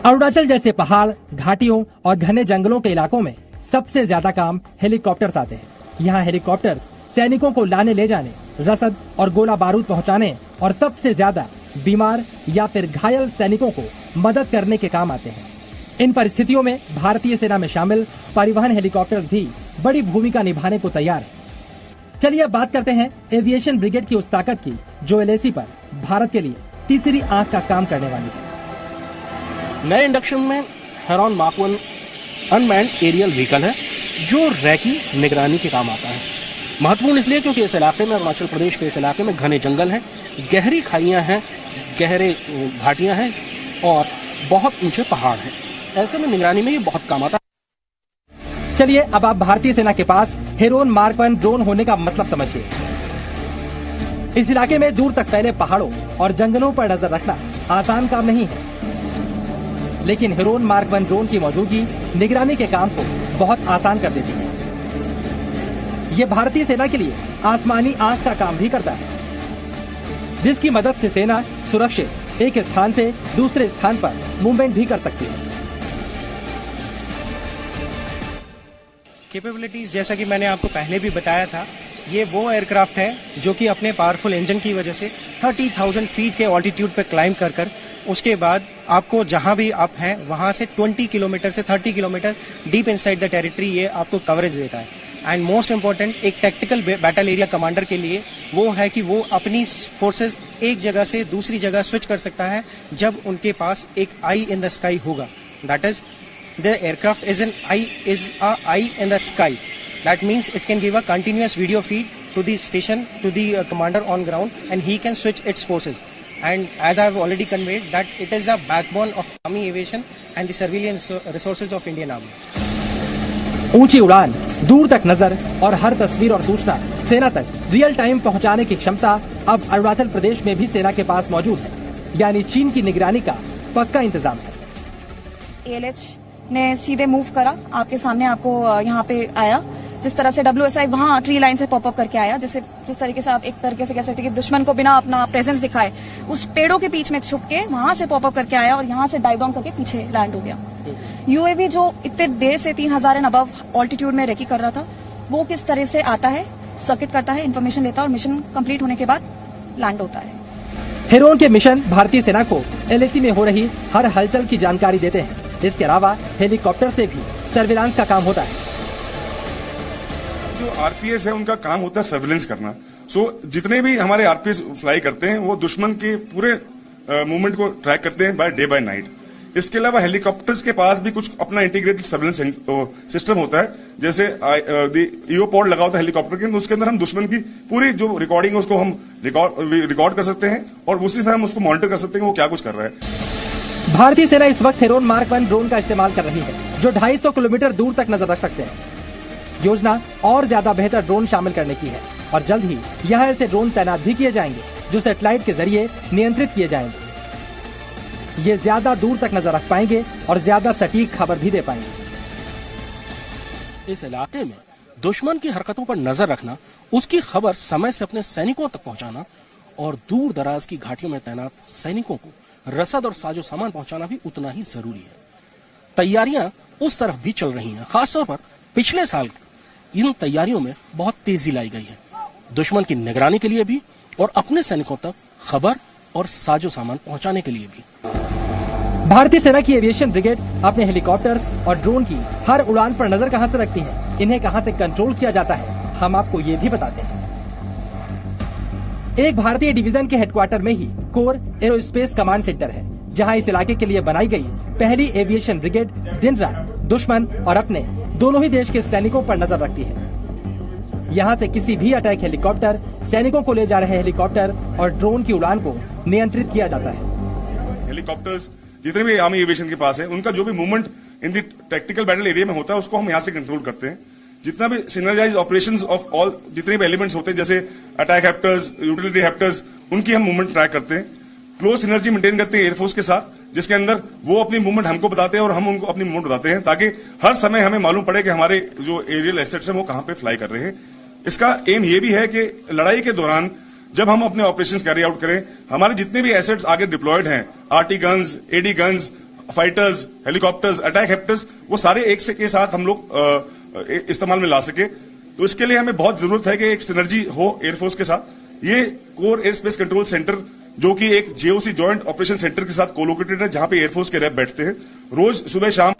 अरुणाचल जैसे पहाड़, घाटियों और घने जंगलों के इलाकों में सबसे ज्यादा काम हेलीकॉप्टर्स आते हैं। यहाँ हेलीकॉप्टर्स सैनिकों को लाने ले जाने, रसद और गोला बारूद पहुँचाने और सबसे ज्यादा बीमार या फिर घायल सैनिकों को मदद करने के काम आते हैं। इन परिस्थितियों में भारतीय सेना में शामिल परिवहन हेलीकॉप्टर्स भी बड़ी भूमिका निभाने को तैयार है। चलिए अब बात करते हैं एविएशन ब्रिगेड की उस ताकत की जो एलएसी पर भारत के लिए तीसरी आंख का काम करने वाली है। नए इंडक्शन में Heron Mark 1 unmanned aerial vehicle है जो रैकी निगरानी के काम आता है। महत्वपूर्ण इसलिए क्योंकि इस इलाके में, अरुणाचल प्रदेश के इस इलाके में घने जंगल हैं, गहरी खाइयां हैं, गहरे घाटियां हैं और बहुत ऊंचे पहाड़ हैं। ऐसे में निगरानी में ये बहुत काम आता है। चलिए अब आप भारतीय सेना के पास हेरॉन मार्क 1 ड्रोन होने का मतलब समझिए। इस इलाके में दूर तक फैले पहाड़ों और जंगलों पर नजर रखना आसान काम नहीं है, लेकिन हेरॉन मार्क 1 ड्रोन की मौजूदगी निगरानी के काम को बहुत आसान कर देती है। ये भारतीय सेना के लिए आसमानी आंख का काम भी करता है, जिसकी मदद से सेना सुरक्षित एक स्थान से दूसरे स्थान पर मूवमेंट भी कर सकती है। कैपेबिलिटीज जैसा कि मैंने आपको पहले भी बताया था, ये वो एयरक्राफ्ट है जो कि अपने पावरफुल इंजन की वजह से 30,000 फीट के ऑल्टीट्यूड पे क्लाइंब कर उसके बाद आपको जहां भी आप हैं वहां से 20 किलोमीटर से 30 kilometre deep inside the territory ये आपको कवरेज देता है। एंड मोस्ट इम्पोर्टेंट, एक टैक्टिकल बैटल एरिया कमांडर के लिए वो है कि वो अपनी फोर्सेस एक जगह से दूसरी जगह स्विच कर सकता है जब उनके पास एक आई इन द स्काई होगा। That is the aircraft is a eye in the sky. That means it can give a continuous video feed to the station, to the commander on ground, and he can switch its forces. And as I have already conveyed, that it is the backbone of army aviation and the surveillance resources of Indian Army. ऊंची उड़ान, दूर तक नजर और हर तस्वीर और सूचना सेना तक रियल टाइम पहुंचाने की क्षमता अब अरुणाचल प्रदेश में भी सेना के पास मौजूद है, यानी चीन की निगरानी का पक्का इंतजाम है। ALH ने सीधे मूव करा, आपके सामने आपको यहाँ पे आया। जिस तरह से WSI वहाँ ट्री लाइन से पॉपअप करके आया, जिस तरीके से आप एक तरीके से कह सकते हैं कि दुश्मन को बिना अपना प्रेजेंस दिखाए उस पेड़ों के बीच में छुप के वहां से पॉपअप करके आया और यहाँ से डाइव डाउन करके पीछे लैंड हो गया। UAV जो इतने देर से 3000 एंड अबव ऑल्टीट्यूड में रेकी कर रहा था, वो किस तरह से आता है, सर्किट करता है, इन्फॉर्मेशन लेता है और मिशन कंप्लीट होने के बाद लैंड होता है। हेरॉन के मिशन भारतीय सेना को LAC में हो रही हर हलचल की जानकारी देते हैं। इसके अलावा हेलीकॉप्टर से भी सर्विलांस का काम होता है। जो आरपीएस है उनका काम होता है सर्विलेंस करना। जितने भी हमारे आरपीएस फ्लाई करते हैं वो दुश्मन के पूरे मूवमेंट को ट्रैक करते हैं डे बाय नाइट। इसके अलावा हेलीकॉप्टर्स के पास भी कुछ अपना इंटीग्रेटेड सर्विलेंस सिस्टम होता है, जैसे ईओपॉड लगा होता है हेलीकॉप्टर के, तो उसके अंदर हम दुश्मन की पूरी जो रिकॉर्डिंग है उसको हम रिकॉर्ड कर सकते हैं और उसी तरह हम उसको मॉनिटर कर सकते हैं वो क्या कुछ कर रहा है। भारतीय सेना इस वक्त हेरॉन मार्क 1 ड्रोन का इस्तेमाल कर रही है, जो 250 किलोमीटर दूर तक नजर रख सकते हैं। योजना और ज्यादा बेहतर ड्रोन शामिल करने की है और जल्द ही यहाँ ऐसे ड्रोन तैनात भी किए जाएंगे जो सैटेलाइट के जरिए नियंत्रित किए जाएंगे। ये ज्यादा दूर तक नजर रख पाएंगे और ज्यादा सटीक खबर भी दे पाएंगे। इस इलाके में दुश्मन की हरकतों पर नजर रखना, उसकी खबर समय से अपने सैनिकों तक पहुंचाना और दूर दराज की घाटियों में तैनात सैनिकों को रसद और साजो सामान पहुंचाना भी उतना ही जरूरी है। तैयारियां उस तरफ भी चल रही हैं। खासतौर पर पिछले साल इन तैयारियों में बहुत तेजी लाई गई है, दुश्मन की निगरानी के लिए भी और अपने सैनिकों तक खबर और साजो सामान पहुंचाने के लिए भी। भारतीय सेना की एविएशन ब्रिगेड अपने हेलीकॉप्टर्स और ड्रोन की हर उड़ान पर नजर कहां से रखती है, इन्हें कहां से कंट्रोल किया जाता है, हम आपको ये भी बताते हैं। एक भारतीय डिवीजन के हेडक्वार्टर में ही कोर एरोस्पेस कमांड सेंटर है, जहां इस इलाके के लिए बनाई गई पहली एविएशन ब्रिगेड दिन रात दुश्मन और अपने दोनों ही देश के सैनिकों पर नजर रखती है। यहाँ से किसी भी अटैक हेलीकॉप्टर, सैनिकों को ले जा रहे हेलीकॉप्टर और ड्रोन की उड़ान को नियंत्रित किया जाता है। हेलीकॉप्टर्स जितने भी आर्मी एविएशन के पास है, उनका जो भी movement in the tactical battle area में होता है उसको हम यहाँ से कंट्रोल करते हैं। जितना भी सिनर्जाइज ऑपरेशंस ऑफ ऑल जितने भी एलिमेंट्स होते हैं, जैसे अटैक हेप्टर्स, यूटिलिटी हेप्टर्स, उनकी हम मूवमेंट ट्रैक करते हैं। क्लोज सिनर्जी मेंटेन करते हैं एयरफोर्स के साथ, जिसके अंदर वो अपनी मूवमेंट हमको बताते हैं और हम उनको अपनी मूवमेंट बताते हैं, ताकि हर समय हमें मालूम पड़े कि हमारे जो एरियल एसेट्स हैं वो कहां पे फ्लाई कर रहे हैं। इसका एम ये भी है कि लड़ाई के दौरान जब हम अपने ऑपरेशंस कैरी आउट करें, हमारे जितने भी एसेट्स आगे डिप्लॉयड हैं, RT guns, AD guns, fighters, helicopters, attack helicopters, वो सारे एक से के साथ हम लोग इस्तेमाल में ला सके। तो इसके लिए हमें बहुत जरूरत है कि एक सिनर्जी हो एयरफोर्स के साथ। ये core air space control centre जो कि एक जेओसी जॉइंट ऑपरेशन सेंटर के साथ कोलोकेटेड है, जहां पे एयरफोर्स के रैप बैठते हैं रोज सुबह शाम।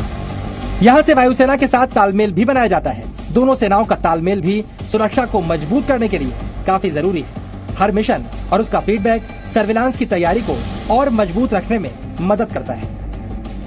यहाँ से वायुसेना के साथ तालमेल भी बनाया जाता है। दोनों सेनाओं का तालमेल भी सुरक्षा को मजबूत करने के लिए काफी जरूरी है। हर मिशन और उसका फीडबैक सर्विलांस की तैयारी को और मजबूत रखने में मदद करता है।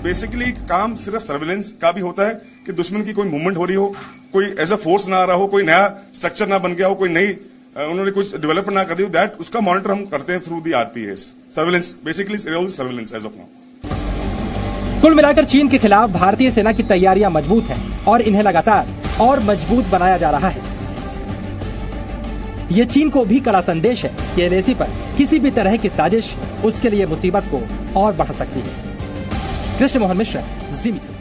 बेसिकली काम सिर्फ सर्विलेंस का भी होता है कि दुश्मन की कोई मूवमेंट हो रही हो, कोई ऐसा फोर्स ना आ रहा हो, कोई नया स्ट्रक्चर ना बन गया हो, कोई नई उन्होंने कुछ डेवलप ना कर दी हो, दैट उसका मॉनिटर हम करते हैं through the RPS. Surveillance basically surveillance as of now. कुल मिलाकर चीन के खिलाफ भारतीय सेना की तैयारियां मजबूत हैं और इन्हें लगातार और मजबूत बनाया जा रहा है। ये चीन को भी कड़ा संदेश है कि एलएसी पर किसी भी तरह की साजिश उसके लिए मुसीबत को और बढ़ा सकती है। कृष्ण मोहन मिश्रा, जी मीडिया।